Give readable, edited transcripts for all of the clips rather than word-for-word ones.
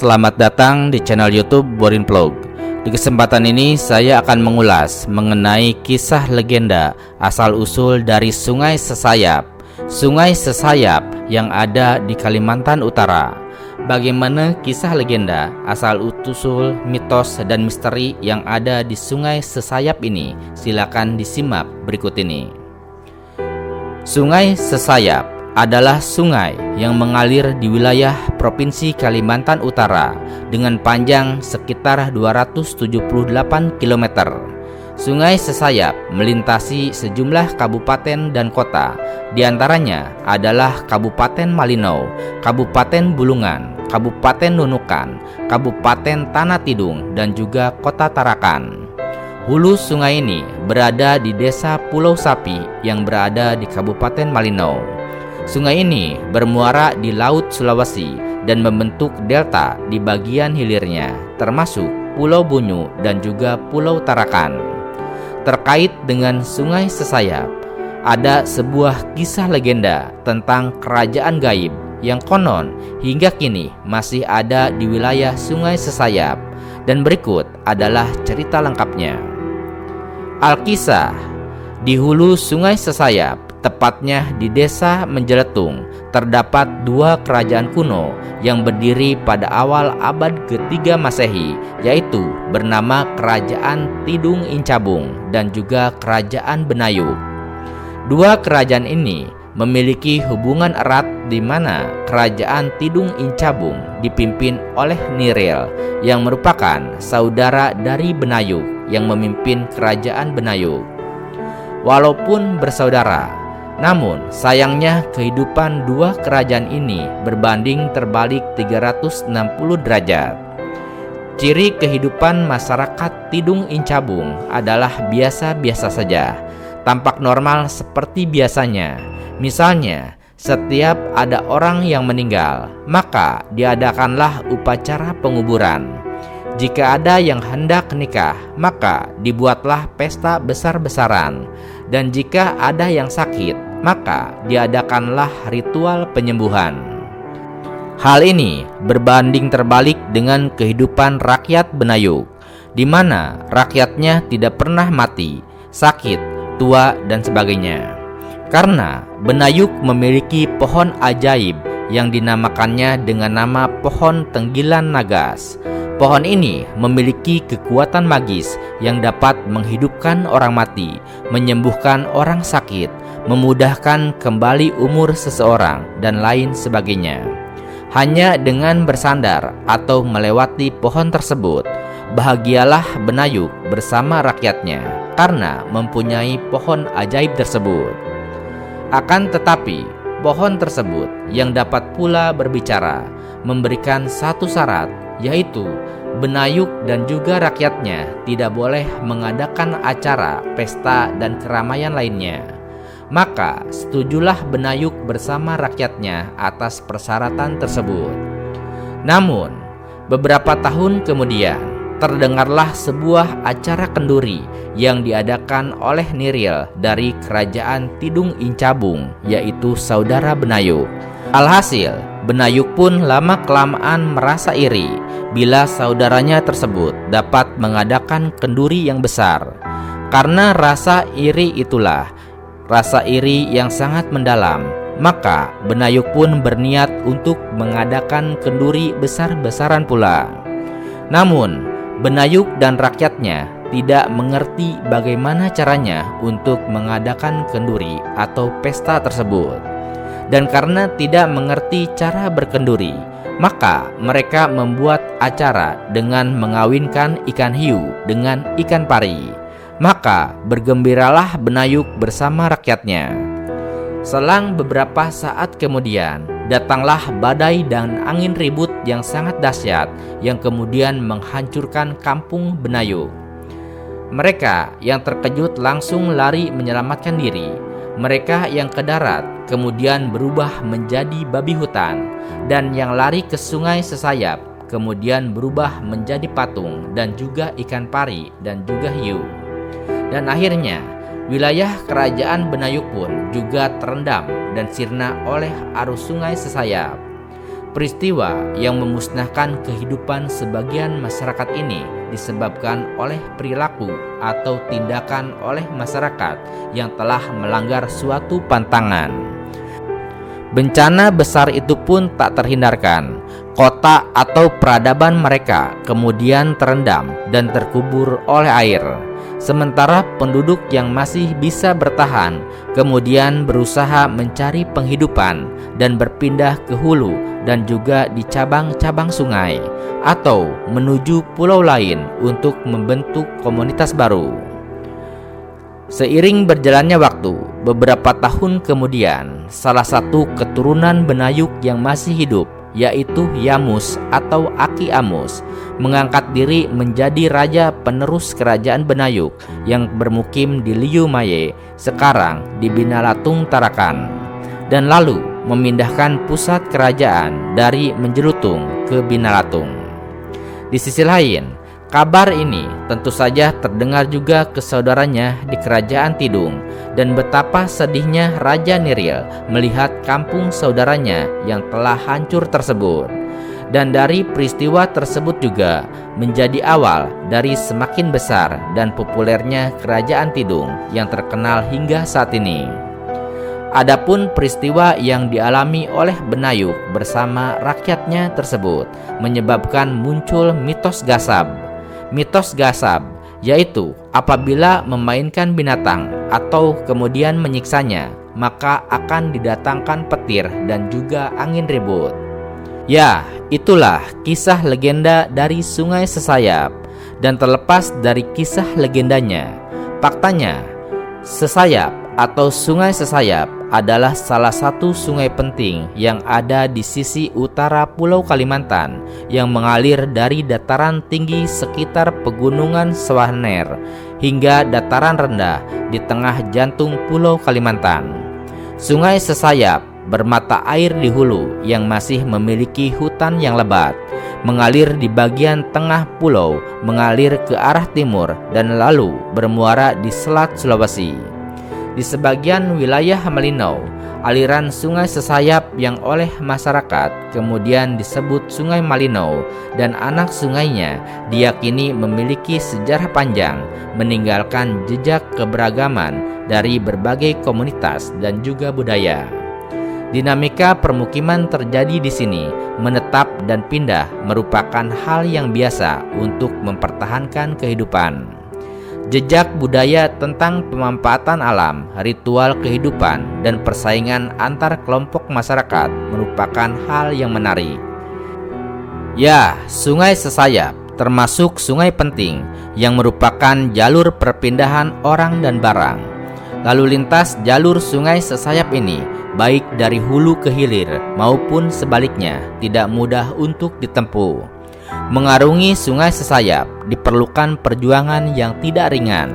Selamat datang di channel YouTube Borin Vlog. Di kesempatan ini saya akan mengulas mengenai kisah legenda asal-usul dari Sungai Sesayap. Sungai Sesayap yang ada di Kalimantan Utara. Bagaimana kisah legenda asal-usul mitos dan misteri yang ada di Sungai Sesayap ini? Silakan disimak berikut ini. Sungai Sesayap adalah sungai yang mengalir di wilayah Provinsi Kalimantan Utara dengan panjang sekitar 278 km. Sungai Sesayap melintasi sejumlah kabupaten dan kota, diantaranya adalah Kabupaten Malino, Kabupaten Bulungan, Kabupaten Nunukan, Kabupaten Tanah Tidung, dan juga Kota Tarakan. Hulu sungai ini berada di Desa Pulau Sapi yang berada di Kabupaten Malino. Sungai ini bermuara di Laut Sulawesi dan membentuk delta di bagian hilirnya, termasuk Pulau Bunyu dan juga Pulau Tarakan. Terkait dengan Sungai Sesayap, ada sebuah kisah legenda tentang kerajaan gaib yang konon hingga kini masih ada di wilayah Sungai Sesayap, dan berikut adalah cerita lengkapnya. Alkisah, di hulu Sungai Sesayap, tepatnya di Desa Menjeletung, terdapat dua kerajaan kuno yang berdiri pada awal abad ke-3 Masehi, yaitu bernama Kerajaan Tidung Incabung dan juga Kerajaan Benayuk. Dua kerajaan ini memiliki hubungan erat di mana Kerajaan Tidung Incabung dipimpin oleh Niril yang merupakan saudara dari Benayuk yang memimpin Kerajaan Benayuk. Walaupun bersaudara, namun sayangnya kehidupan dua kerajaan ini berbanding terbalik 360 derajat. Ciri kehidupan masyarakat Tidung Incabung adalah biasa-biasa saja, tampak normal seperti biasanya. Misalnya, setiap ada orang yang meninggal, maka diadakanlah upacara penguburan. Jika ada yang hendak nikah, maka dibuatlah pesta besar-besaran. Dan jika ada yang sakit, maka diadakanlah ritual penyembuhan. Hal ini berbanding terbalik dengan kehidupan rakyat Benayuk, di mana rakyatnya tidak pernah mati, sakit, tua, dan sebagainya. Karena Benayuk memiliki pohon ajaib yang dinamakannya dengan nama pohon Tenggilan Nagas. Pohon ini memiliki kekuatan magis yang dapat menghidupkan orang mati, menyembuhkan orang sakit, memudahkan kembali umur seseorang, dan lain sebagainya. Hanya dengan bersandar atau melewati pohon tersebut, bahagialah Benayuk bersama rakyatnya karena mempunyai pohon ajaib tersebut. Akan tetapi, pohon tersebut yang dapat pula berbicara memberikan satu syarat, yaitu Benayuk dan juga rakyatnya tidak boleh mengadakan acara, pesta, dan keramaian lainnya. Maka setujulah Benayuk bersama rakyatnya atas persyaratan tersebut. Namun, beberapa tahun kemudian terdengarlah sebuah acara kenduri yang diadakan oleh Niril dari Kerajaan Tidung Incabung, yaitu saudara Benayuk. Alhasil, Benayuk pun lama-kelamaan merasa iri bila saudaranya tersebut dapat mengadakan kenduri yang besar. Karena rasa iri itulah, rasa iri yang sangat mendalam, maka Benayuk pun berniat untuk mengadakan kenduri besar-besaran pula. Namun, Benayuk dan rakyatnya tidak mengerti bagaimana caranya untuk mengadakan kenduri atau pesta tersebut. Dan karena tidak mengerti cara berkenduri, maka mereka membuat acara dengan mengawinkan ikan hiu dengan ikan pari. Maka bergembiralah Benayuk bersama rakyatnya. Selang beberapa saat kemudian, datanglah badai dan angin ribut yang sangat dahsyat yang kemudian menghancurkan kampung Benayuk. Mereka yang terkejut langsung lari menyelamatkan diri. Mereka yang ke darat kemudian berubah menjadi babi hutan, dan yang lari ke Sungai Sesayap kemudian berubah menjadi patung dan juga ikan pari dan juga hiu. Dan akhirnya wilayah kerajaan Benayuk pun juga terendam dan sirna oleh arus Sungai Sesayap. Peristiwa yang memusnahkan kehidupan sebagian masyarakat ini disebabkan oleh perilaku atau tindakan oleh masyarakat yang telah melanggar suatu pantangan. Bencana besar itu pun tak terhindarkan. Kota atau peradaban mereka kemudian terendam dan terkubur oleh air. Sementara penduduk yang masih bisa bertahan kemudian berusaha mencari penghidupan dan berpindah ke hulu dan juga di cabang-cabang sungai atau menuju pulau lain untuk membentuk komunitas baru. Seiring berjalannya waktu, beberapa tahun kemudian, salah satu keturunan Benayuk yang masih hidup, yaitu Yamus atau Aki Amus, mengangkat diri menjadi raja penerus kerajaan Benayuk yang bermukim di Liu Maye, sekarang di Binalatung Tarakan, dan lalu memindahkan pusat kerajaan dari Menjelutung ke Binalatung. Di sisi lain, kabar ini tentu saja terdengar juga ke saudaranya di kerajaan Tidung, dan betapa sedihnya Raja Niril melihat kampung saudaranya yang telah hancur tersebut. Dan dari peristiwa tersebut juga menjadi awal dari semakin besar dan populernya kerajaan Tidung yang terkenal hingga saat ini. Adapun peristiwa yang dialami oleh Benayuk bersama rakyatnya tersebut menyebabkan muncul mitos Gasab. Mitos Gasab yaitu apabila memainkan binatang atau kemudian menyiksanya, maka akan didatangkan petir dan juga angin ribut. Ya, itulah kisah legenda dari Sungai Sesayap. Dan terlepas dari kisah legendanya, faktanya Sesayap atau Sungai Sesayap adalah salah satu sungai penting yang ada di sisi utara Pulau Kalimantan yang mengalir dari dataran tinggi sekitar pegunungan Sewaner hingga dataran rendah di tengah jantung Pulau Kalimantan. Sungai Sesayap bermata air di hulu yang masih memiliki hutan yang lebat, mengalir di bagian tengah pulau, mengalir ke arah timur dan lalu bermuara di Selat Sulawesi. Di sebagian wilayah Malinau, aliran Sungai Sesayap yang oleh masyarakat kemudian disebut Sungai Malinau, dan anak sungainya diyakini memiliki sejarah panjang, meninggalkan jejak keberagaman dari berbagai komunitas dan juga budaya. Dinamika permukiman terjadi di sini, menetap dan pindah merupakan hal yang biasa untuk mempertahankan kehidupan. Jejak budaya tentang pemanfaatan alam, ritual kehidupan, dan persaingan antar kelompok masyarakat merupakan hal yang menarik. Ya, Sungai Sesayap termasuk sungai penting yang merupakan jalur perpindahan orang dan barang. Lalu lintas jalur Sungai Sesayap ini, baik dari hulu ke hilir maupun sebaliknya, tidak mudah untuk ditempuh. Mengarungi Sungai Sesayap diperlukan perjuangan yang tidak ringan.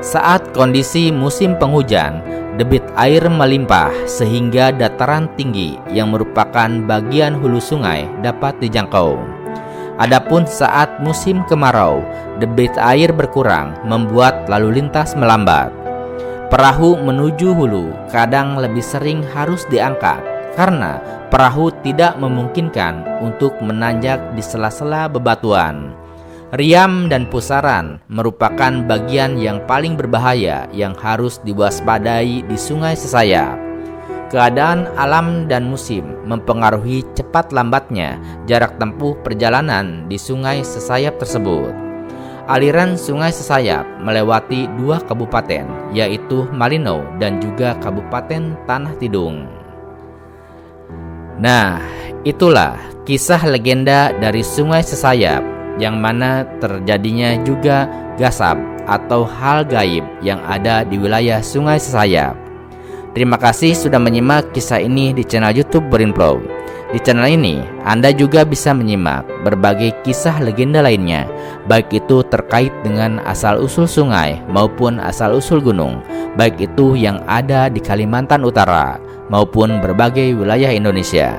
Saat kondisi musim penghujan, debit air melimpah sehingga dataran tinggi yang merupakan bagian hulu sungai dapat dijangkau. Adapun saat musim kemarau, debit air berkurang membuat lalu lintas melambat. Perahu menuju hulu kadang lebih sering harus diangkat karena perahu tidak memungkinkan untuk menanjak di sela-sela bebatuan. Riam dan pusaran merupakan bagian yang paling berbahaya yang harus diwaspadai di Sungai Sesayap. Keadaan alam dan musim mempengaruhi cepat lambatnya jarak tempuh perjalanan di Sungai Sesayap tersebut. Aliran Sungai Sesayap melewati 2 kabupaten, yaitu Malinau dan juga Kabupaten Tanah Tidung. Nah, itulah kisah legenda dari Sungai Sesayap, yang mana terjadinya juga gasab atau hal gaib yang ada di wilayah Sungai Sesayap. Terima kasih sudah menyimak kisah ini di channel YouTube Berinflow. Di channel ini, Anda juga bisa menyimak berbagai kisah legenda lainnya, baik itu terkait dengan asal-usul sungai maupun asal-usul gunung, baik itu yang ada di Kalimantan Utara maupun berbagai wilayah Indonesia.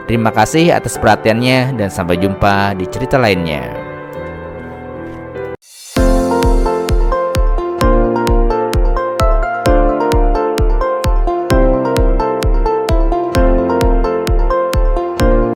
Terima kasih atas perhatiannya dan sampai jumpa di cerita lainnya.